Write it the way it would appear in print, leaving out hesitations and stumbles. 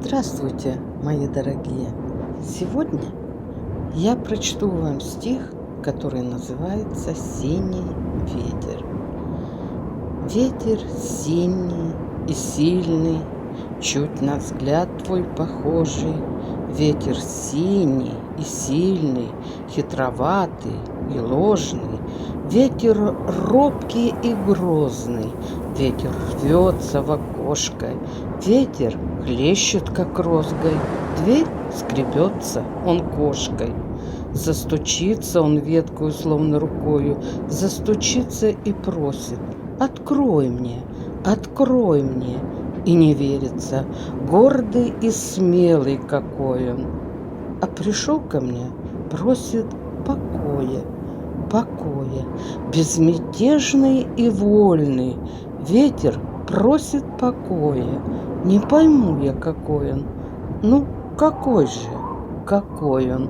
Здравствуйте, мои дорогие! Сегодня я прочту вам стих, который называется «Синий ветер». Ветер синий и сильный, чуть на взгляд твой похожий. Ветер синий и сильный, хитроватый и ложный. Ветер робкий и грозный, ветер рвется в окошко. Ветер хлещет, как розгой, дверь скребется он кошкой. Застучится он веткою, словно рукою, застучится и просит: открой мне, открой мне. И не верится, гордый и смелый какой он. А пришел ко мне, просит покоя, покоя, безмятежный и вольный. Ветер просит покоя, не пойму я, какой он. Ну, какой же, какой он?